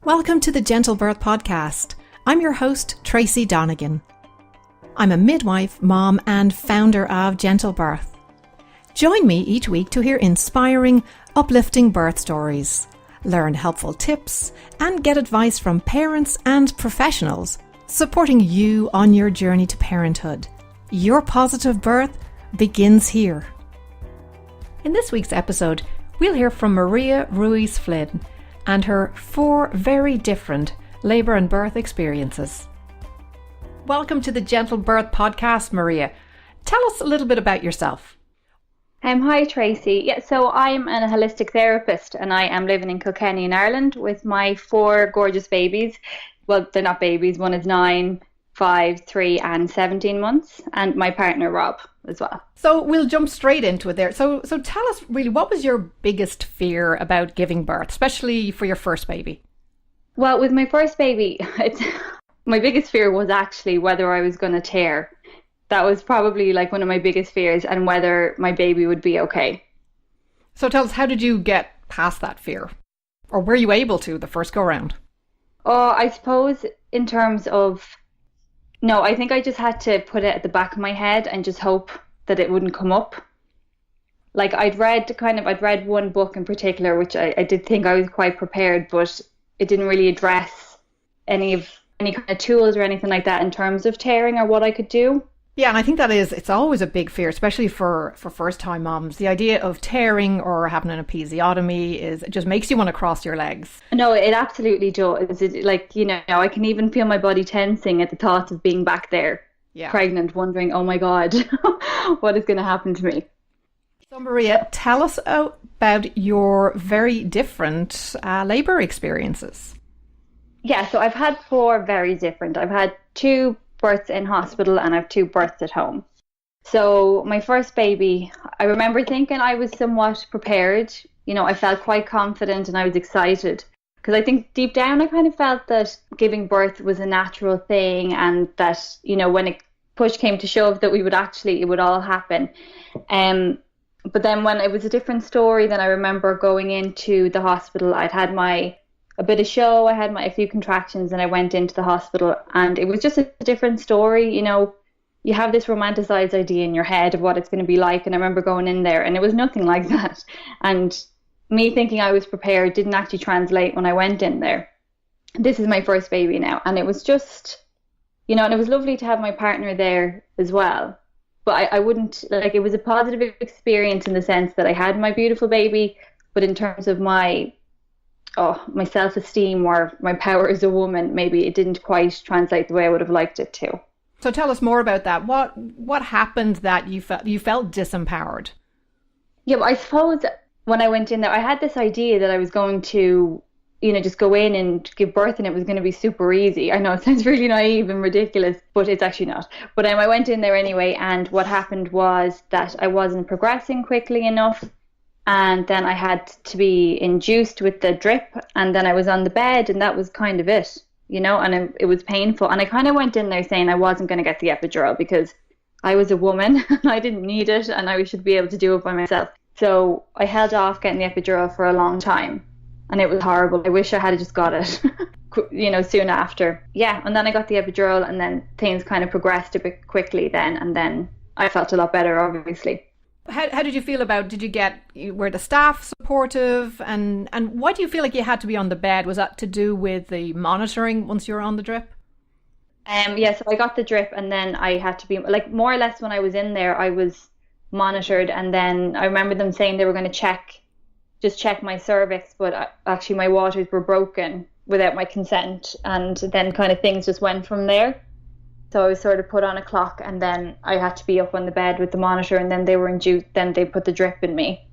Welcome to the GentleBirth Podcast. I'm your host, Tracy Donegan. I'm a midwife, mom, and founder of GentleBirth. Join me each week to hear inspiring, uplifting birth stories, learn helpful tips, and get advice from parents and professionals supporting you on your journey to parenthood. Your positive birth begins here. In this week's episode, we'll hear from Maria Ruiz Flynn and her 4 very different labour and birth experiences. Welcome to the GentleBirth Podcast, Maria. Tell us a little bit about yourself. Hi Tracy. So I'm a holistic therapist and I am living in Kilkenny in Ireland with my 4 gorgeous babies. Well, they're not babies. One is 9, 5, 3 and 17 months, and my partner Rob as well. So we'll jump straight into it there. So tell us really, what was your biggest fear about giving birth, especially for your first baby? Well, with my first baby, my biggest fear was actually whether I was going to tear. That was probably like one of my biggest fears, and whether my baby would be okay. So tell us, how did you get past that fear? Or were you able to the first go round? Oh, I suppose in terms of, no, I think I just had to put it at the back of my head and just hope that it wouldn't come up. Like I'd read one book in particular, which I did think I was quite prepared, but it didn't really address any kind of tools or anything like that in terms of tearing or what I could do. Yeah, and I think it's always a big fear, especially for first-time moms. The idea of tearing or having an episiotomy it just makes you want to cross your legs. No, it absolutely does. I can even feel my body tensing at the thought of being back there, pregnant, wondering, oh my God, what is going to happen to me? So Maria, tell us about your very different labour experiences. Yeah, so I've had 4 very different. I've had 2 births in hospital and I have 2 births at home. So my first baby, I remember thinking I was somewhat prepared. I felt quite confident and I was excited because I think deep down I kind of felt that giving birth was a natural thing, and that, when it push came to shove, that it would all happen. But then when it was a different story, then I remember going into the hospital. I'd had a bit of show, I had a few contractions, and I went into the hospital, and it was just a different story. You have this romanticized idea in your head of what it's going to be like, and I remember going in there and it was nothing like that. And me thinking I was prepared didn't actually translate when I went in there. This is my first baby now, and it was just, and it was lovely to have my partner there as well. But I wouldn't, it was a positive experience in the sense that I had my beautiful baby, but in terms of my self-esteem or my power as a woman, maybe it didn't quite translate the way I would have liked it to. So tell us more about that. What happened that you felt disempowered? Yeah, I suppose when I went in there, I had this idea that I was going to, just go in and give birth and it was going to be super easy. I know it sounds really naive and ridiculous, but it's actually not. But I went in there anyway, and what happened was that I wasn't progressing quickly enough. And then I had to be induced with the drip, and then I was on the bed, and that was kind of it, and it was painful. And I kind of went in there saying I wasn't going to get the epidural because I was a woman and I didn't need it and I should be able to do it by myself. So I held off getting the epidural for a long time, and it was horrible. I wish I had just got it, soon after. Yeah, and then I got the epidural, and then things kind of progressed a bit quickly then, and then I felt a lot better, obviously. How did you feel were the staff supportive, and why do you feel like you had to be on the bed? Was that to do with the monitoring once you were on the drip? So I got the drip, and then I had to be, more or less when I was in there, I was monitored, and then I remember them saying they were going to check my cervix, but actually my waters were broken without my consent, and then kind of things just went from there. So I was sort of put on a clock, and then I had to be up on the bed with the monitor, and then they were induced, then they put the drip in me.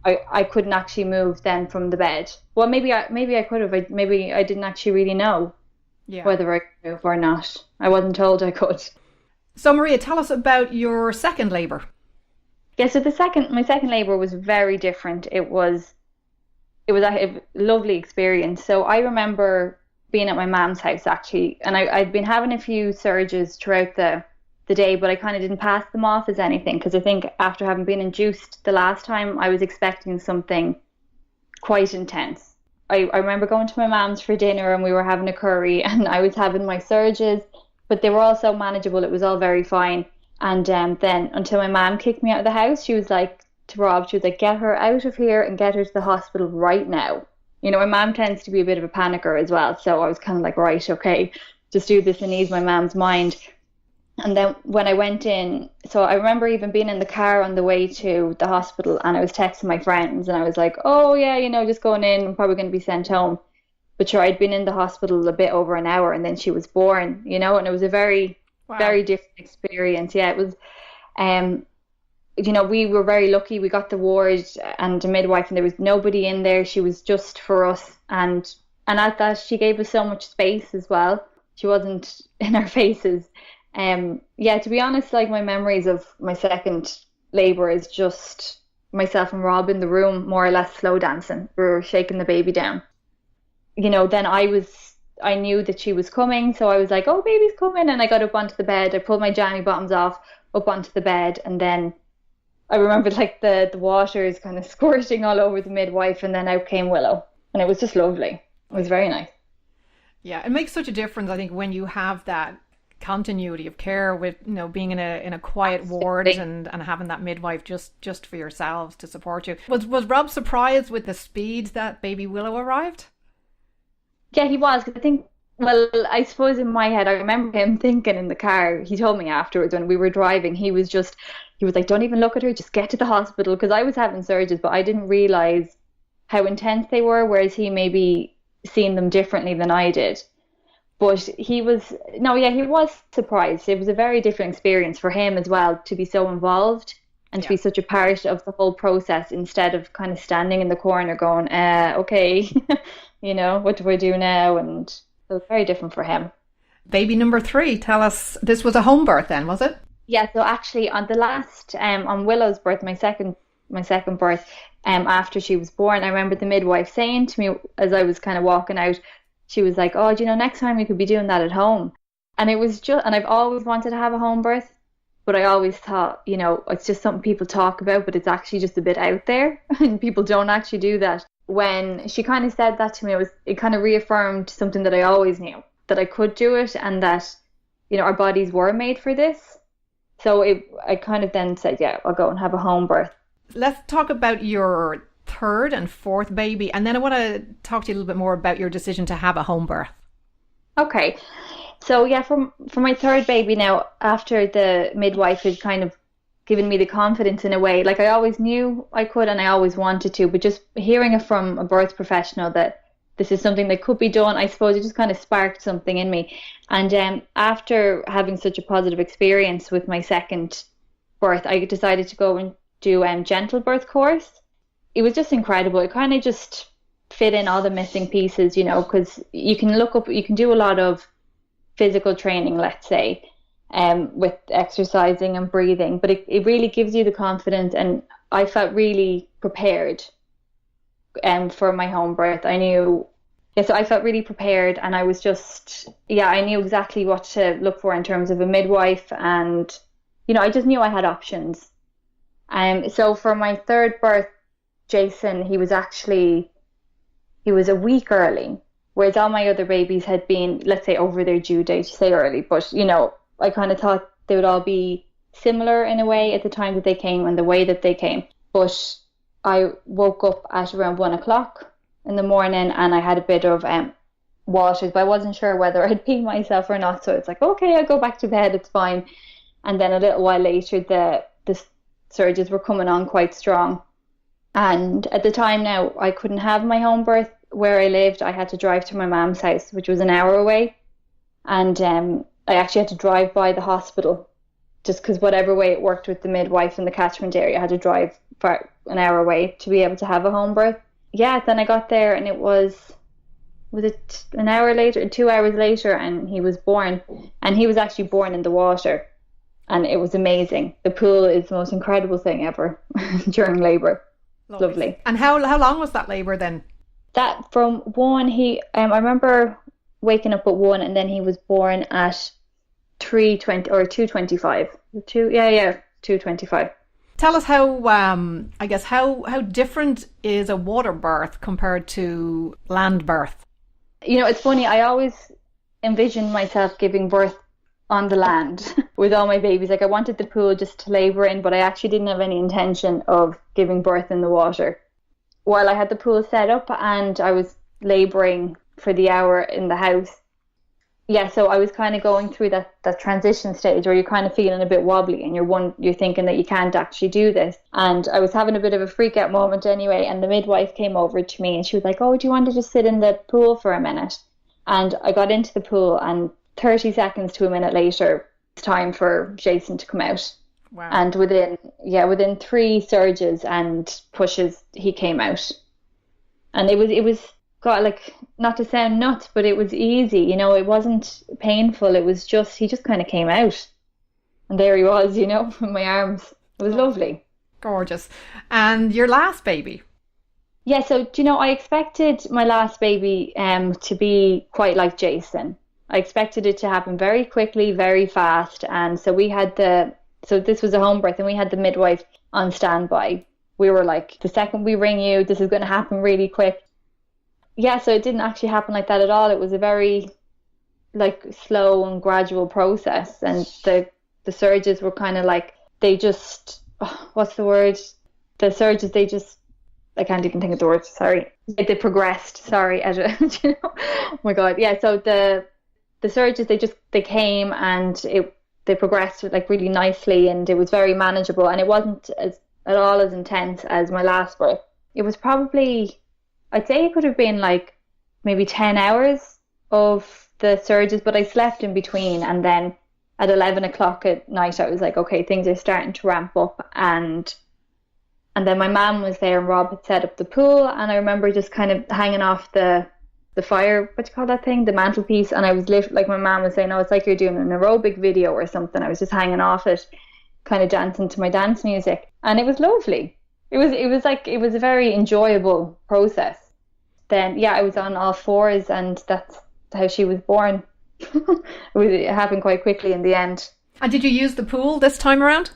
I couldn't actually move then from the bed. Well, maybe I could have. Maybe I didn't actually really know whether I could move or not. I wasn't told I could. So Maria, tell us about your second labour. Yeah, so my second labour was very different. It was a lovely experience. So I remember being at my mom's house actually, and I'd been having a few surges throughout the day, but I kind of didn't pass them off as anything, because I think after having been induced the last time, I was expecting something quite intense. I remember going to my mom's for dinner and we were having a curry and I was having my surges, but they were all so manageable. It was all very fine. And then until my mom kicked me out of the house, she was like to Rob, she was like, get her out of here and get her to the hospital right now. You know, my mom tends to be a bit of a panicker as well. So I was kind of like, right, okay, just do this and ease my mom's mind. And then when I went in, so I remember even being in the car on the way to the hospital and I was texting my friends and I was like, oh yeah, you know, just going in, I'm probably going to be sent home. But sure, I'd been in the hospital a bit over an hour and then she was born, you know, and it was a very, very different experience. Yeah, it was, you know, we were very lucky. We got the ward and the midwife and there was nobody in there. She was just for us. And at that, she gave us so much space as well. She wasn't in our faces. Yeah, to be honest, like my memories of my second labour is just myself and Rob in the room, more or less slow dancing. We were shaking the baby down. You know, then I knew that she was coming, so I was like, oh, baby's coming, and I got up onto the bed. I pulled my jammy bottoms off, up onto the bed, and then I remembered like the water is kind of squirting all over the midwife, and then out came Willow, and it was just lovely. It was very nice. Yeah, it makes such a difference, I think, when you have that continuity of care with, you know, being in a quiet ward and having that midwife just for yourselves to support you. Was Rob surprised with the speed that baby Willow arrived? Yeah, he was. I think, well, I suppose in my head, I remember him thinking in the car, he told me afterwards when we were driving, he was like, don't even look at her, just get to the hospital, because I was having surgeries, but I didn't realise how intense they were, whereas he maybe seen them differently than I did. But he was surprised. It was a very different experience for him as well to be so involved and to be such a part of the whole process instead of kind of standing in the corner going, okay, you know, what do I do now? And it was very different for him. Baby number 3, tell us, this was a home birth then, was it? Yeah, so actually on the last, on Willow's birth, my second birth, after she was born, I remember the midwife saying to me as I was kind of walking out, she was like, oh, do you know, next time we could be doing that at home. And it was just, and I've always wanted to have a home birth, but I always thought, you know, it's just something people talk about, but it's actually just a bit out there and people don't actually do that. When she kind of said that to me, it kind of reaffirmed something that I always knew, that I could do it and that, you know, our bodies were made for this. So I kind of then said, yeah, I'll go and have a home birth. Let's talk about your third and fourth baby, and then I want to talk to you a little bit more about your decision to have a home birth. Okay, so yeah, for my third baby now, after the midwife had kind of given me the confidence in a way, like I always knew I could and I always wanted to, but just hearing it from a birth professional that this is something that could be done, I suppose it just kind of sparked something in me. And after having such a positive experience with my second birth, I decided to go and do GentleBirth course. It was just incredible. It kind of just fit in all the missing pieces, you know, because you can do a lot of physical training, let's say, with exercising and breathing, but it really gives you the confidence. And I felt really prepared for my home birth. So I felt really prepared, and I was just, I knew exactly what to look for in terms of a midwife, and, you know, I just knew I had options. So for my third birth, Jason, he was a week early, whereas all my other babies had been, let's say, over their due date, say early, but, you know, I kind of thought they would all be similar in a way at the time that they came and the way that they came. But I woke up at around 1:00 in the morning and I had a bit of waters, but I wasn't sure whether I'd pee myself or not. So it's like, okay, I'll go back to bed, it's fine. And then a little while later, the surges were coming on quite strong. And at the time now, I couldn't have my home birth where I lived. I had to drive to my mom's house, which was an hour away. And I actually had to drive by the hospital just because whatever way it worked with the midwife in the catchment area, I had to drive for an hour away to be able to have a home birth. Yeah, then I got there and it was it an hour later, 2 hours later, and he was born. And he was actually born in the water. And it was amazing. The pool is the most incredible thing ever during labour. Lovely. And how long was that labour then? That from 1, I remember waking up at 1 and then he was born at 3:20 or 2:25. 2:25. Tell us how, how different is a water birth compared to land birth? It's funny. I always envisioned myself giving birth on the land with all my babies. Like I wanted the pool just to labour in, but I actually didn't have any intention of giving birth in the water. While I had the pool set up and I was labouring for the hour in the house, so I was kind of going through that transition stage where you're kind of feeling a bit wobbly and you're thinking that you can't actually do this. And I was having a bit of a freak out moment anyway, and the midwife came over to me and she was like, "Oh, do you want to just sit in the pool for a minute?" And I got into the pool, and 30 seconds to a minute later, it's time for Jason to come out. Wow. And within 3 surges and pushes, he came out. And it was got, like, not to sound nuts, but it was easy, it wasn't painful. It was just, he just kind of came out. And there he was, in my arms. It was lovely. Gorgeous. And your last baby? Yeah, so, I expected my last baby to be quite like Jason. I expected it to happen very quickly, very fast. And so this was a home birth, and we had the midwife on standby. We were like, the second we ring you, this is going to happen really quick. Yeah, so it didn't actually happen like that at all. It was a very slow and gradual process. And the surges were kind of like, they just, what's the word? The surges, I can't even think of the word, sorry. They progressed, sorry. Oh my God. Yeah, so the surges, they came and they progressed really nicely, and it was very manageable, and it wasn't at all as intense as my last birth. It was probably, I'd say it could have been maybe 10 hours of the surges, but I slept in between, and then at 11 o'clock at night I was like, okay, things are starting to ramp up, and then my mum was there and Rob had set up the pool, and I remember just kind of hanging off the fire, what do you call that thing, the mantelpiece, and I was like my mum was saying, "Oh, it's like you're doing an aerobic video or something." I was just hanging off it, kind of dancing to my dance music, and it was lovely. It was a very enjoyable process. Then I was on all fours, and that's how she was born. It happened quite quickly in the end. And did you use the pool this time around?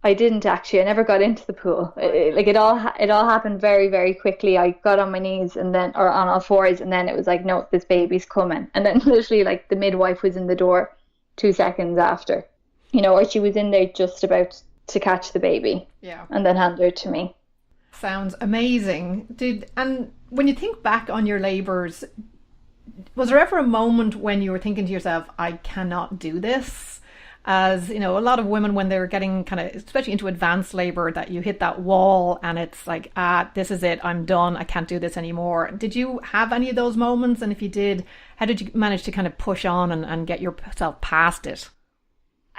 I didn't actually. I never got into the pool. It all happened very, very quickly. I got on my knees or on all fours, and then it was like, no, this baby's coming. And then literally the midwife was in the door 2 seconds after, or she was in there just about to catch the baby. Yeah. And then hand her to me. Sounds amazing. And when you think back on your labours, was there ever a moment when you were thinking to yourself, I cannot do this? As a lot of women, when they're getting kind of, especially into advanced labour, that you hit that wall and it's like, this is it, I'm done, I can't do this anymore. Did you have any of those moments? And if you did, how did you manage to kind of push on and get yourself past it?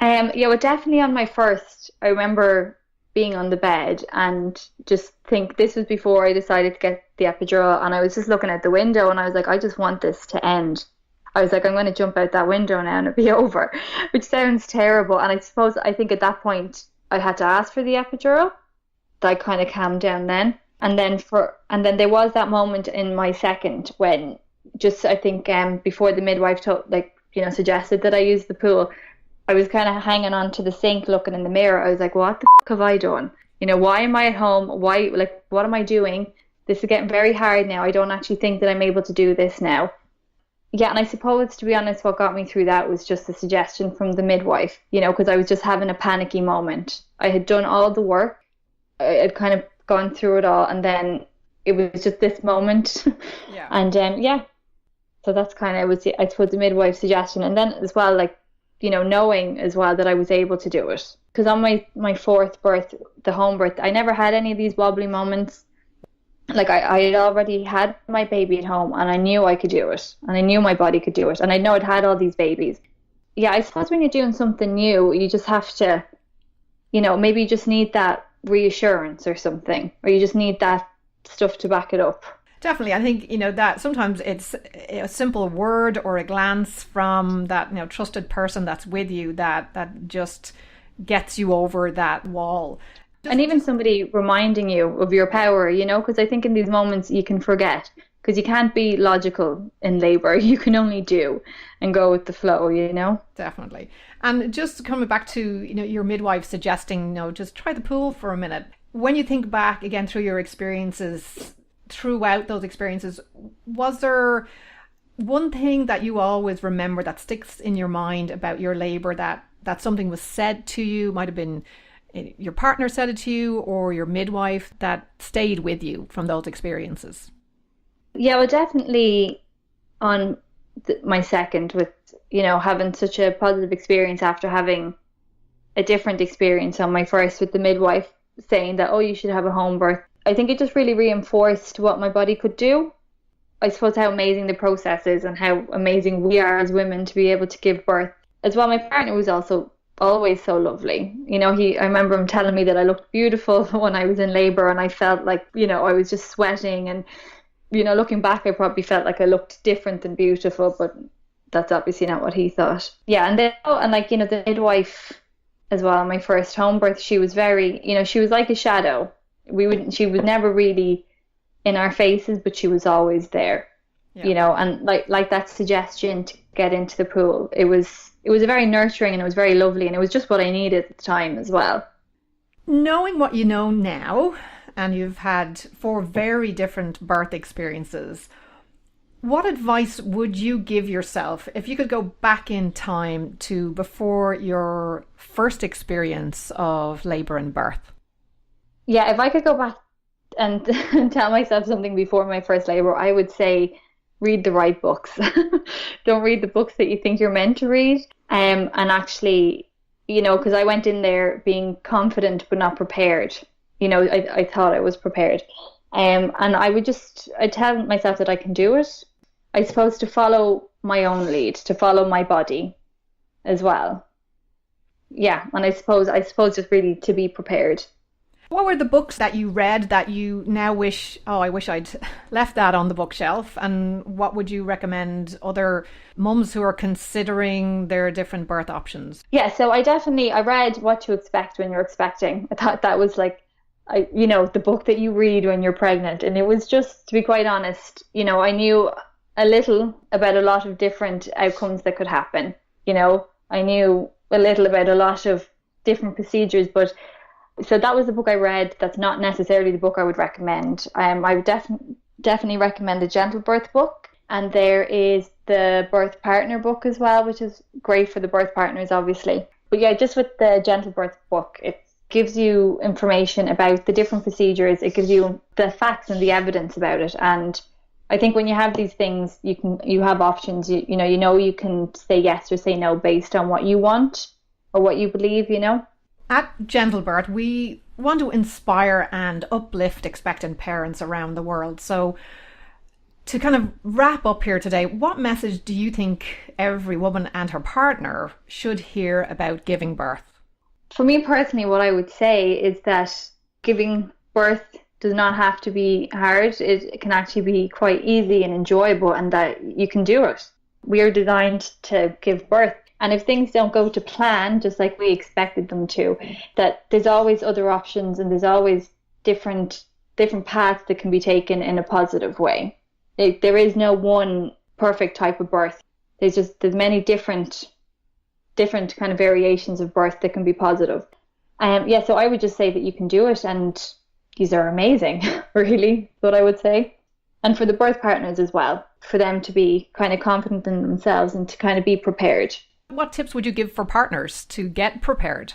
Well, definitely on my first, I remember being on the bed and just think, this was before I decided to get the epidural, and I was just looking out the window and I was like, I just want this to end. I was like, I'm going to jump out that window now and it'll be over, which sounds terrible. And I think at that point I had to ask for the epidural. That kind of calmed down then. And then there was that moment in my second when I think before the midwife suggested that I use the pool, I was kind of hanging on to the sink looking in the mirror. I was like, what the f*** have I done? Why am I at home? Why, what am I doing? This is getting very hard now. I don't actually think that I'm able to do this now. Yeah, and I suppose, to be honest, what got me through that was just the suggestion from the midwife, because I was just having a panicky moment. I had done all the work. I had kind of gone through it all, and then it was just this moment. Yeah. And so that's kind of, I suppose, the midwife's suggestion. And then as well, knowing as well that I was able to do it. Because on my fourth birth, the home birth, I never had any of these wobbly moments. I had already had my baby at home, and I knew I could do it, and I knew my body could do it, and I know I'd had all these babies. Yeah, I suppose when you're doing something new, you just have to, maybe you just need that reassurance or something, or you just need that stuff to back it up. Definitely. I think, that sometimes it's a simple word or a glance from that, trusted person that's with you that just gets you over that wall. And even somebody reminding you of your power, because I think in these moments you can forget. because you can't be logical in labor. You can only do and go with the flow, you know? Definitely. And just coming back to, your midwife suggesting, just try the pool for a minute. When you think back again through your experiences, throughout those experiences, was there one thing that you always remember that sticks in your mind about your labor, that something was said to you, might have been your partner said it to you or your midwife, that stayed with you from those experiences? Yeah, well, definitely on my second, with, having such a positive experience after having a different experience on my first, with the midwife saying that, oh, you should have a home birth. I think it just really reinforced what my body could do. I suppose how amazing the process is and how amazing we are as women to be able to give birth. As well, my partner was also always so lovely. I remember him telling me that I looked beautiful when I was in labor, and I felt like, I was just sweating, and looking back, I probably felt like I looked different and beautiful, but that's obviously not what he thought. Yeah, and then, the midwife as well, my first home birth, she was very, she was like a shadow. She was never really in our faces, but she was always there, and like that suggestion to get into the pool. It was a very nurturing, and it was very lovely, and it was just what I needed at the time as well. Knowing what you know now, and you've had 4 very different birth experiences, what advice would you give yourself if you could go back in time to before your first experience of labour and birth? Yeah, if I could go back and tell myself something before my first labour, I would say read the right books. Don't read the books that you think you're meant to read. And actually, because I went in there being confident but not prepared. I thought I was prepared. And I'd tell myself that I can do it. I suppose to follow my own lead, to follow my body as well. Yeah, and I suppose just really to be prepared. What were the books that you read that you now wish, I wish I'd left that on the bookshelf? And what would you recommend other mums who are considering their different birth options? Yeah, so I read What to Expect When You're Expecting. I thought that was the book that you read when you're pregnant. And it was just, to be quite honest, I knew a little about a lot of different outcomes that could happen. I knew a little about a lot of different procedures, but so that was the book I read. That's not necessarily the book I would recommend. I would definitely recommend the GentleBirth book, and there is the Birth Partner book as well, which is great for the birth partners, obviously. But yeah, just with the GentleBirth book, it gives you information about the different procedures. It gives you the facts and the evidence about it, and I think when you have these things, you have options. You you can say yes or say no based on what you want or what you believe. At GentleBirth, we want to inspire and uplift expectant parents around the world. So to kind of wrap up here today, what message do you think every woman and her partner should hear about giving birth? For me personally, what I would say is that giving birth does not have to be hard. It can actually be quite easy and enjoyable, and that you can do it. We are designed to give birth. And if things don't go to plan, just like we expected them to, that there's always other options, and there's always different paths that can be taken in a positive way. There is no one perfect type of birth. There's many different kind of variations of birth that can be positive. So I would just say that you can do it, and these are amazing, really, what I would say. And for the birth partners as well, for them to be kind of confident in themselves and to kind of be prepared. What tips would you give for partners to get prepared?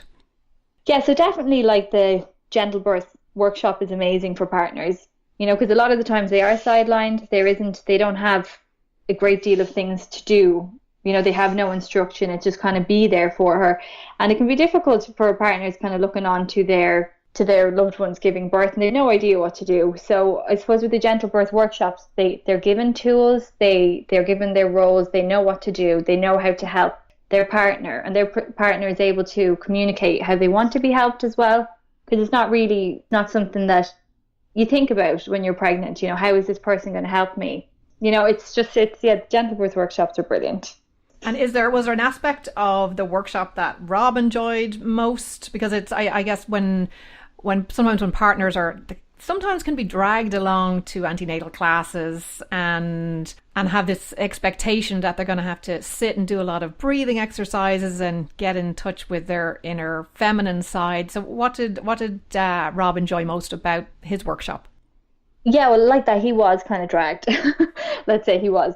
Yeah, so definitely the GentleBirth workshop is amazing for partners, because a lot of the times they are sidelined. They don't have a great deal of things to do. They have no instruction. It's just kind of be there for her. And it can be difficult for partners kind of looking on to their loved ones giving birth, and they have no idea what to do. So I suppose with the GentleBirth workshops, they're given tools, they're given their roles, they know what to do, they know how to help their partner, and their partner is able to communicate how they want to be helped as well, because it's not something that you think about when you're pregnant. How is this person going to help me? The GentleBirth workshops are brilliant. And was there an aspect of the workshop that Rob enjoyed most? Because it's, I guess, when sometimes when partners sometimes can be dragged along to antenatal classes and have this expectation that they're going to have to sit and do a lot of breathing exercises and get in touch with their inner feminine side. So what did Rob enjoy most about his workshop? Yeah, well, like that, he was kind of dragged. Let's say he was.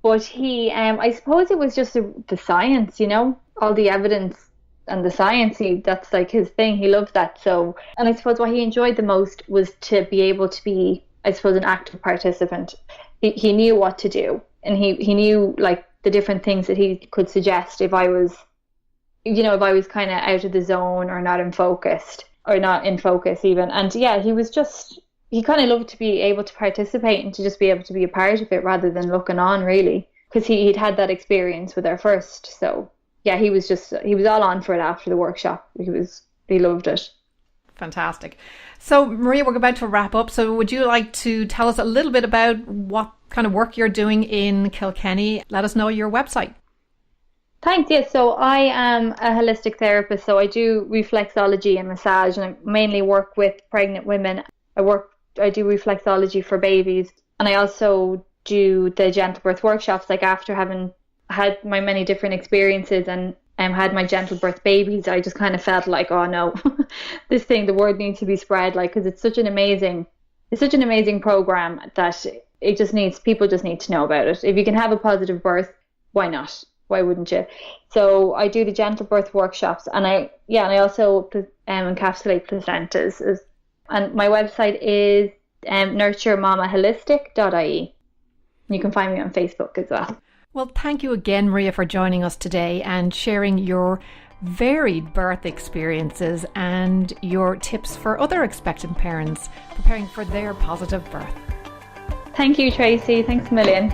But he, I suppose it was just the science, all the evidence and the science, that's like his thing. He loved that. So, and I suppose what he enjoyed the most was to be able to be, I suppose, an active participant. He knew what to do, and he knew like the different things that he could suggest if I was, if I was kind of out of the zone or not in focus even. And yeah, he kind of loved to be able to participate and to just be able to be a part of it rather than looking on, really, because he'd had that experience with our first. So yeah, he was all on for it after the workshop. He loved it. Fantastic. So Maria, we're about to wrap up. So would you like to tell us a little bit about what kind of work you're doing in Kilkenny? Let us know your website. Thanks. Yes. So I am a holistic therapist. So I do reflexology and massage, and I mainly work with pregnant women. I do reflexology for babies, and I also do the GentleBirth workshops, like after having had my many different experiences and had my GentleBirth babies. I just kind of felt like, oh no, the word needs to be spread, like, because it's such an amazing program that people just need to know about it. If you can have a positive birth, why not? Why wouldn't you? So I do the GentleBirth workshops, and I also encapsulate placentas. And my website is nurturemamaholistic.ie. You can find me on Facebook as well. Well, thank you again, Maria, for joining us today and sharing your varied birth experiences and your tips for other expectant parents preparing for their positive birth. Thank you, Tracy. Thanks a million.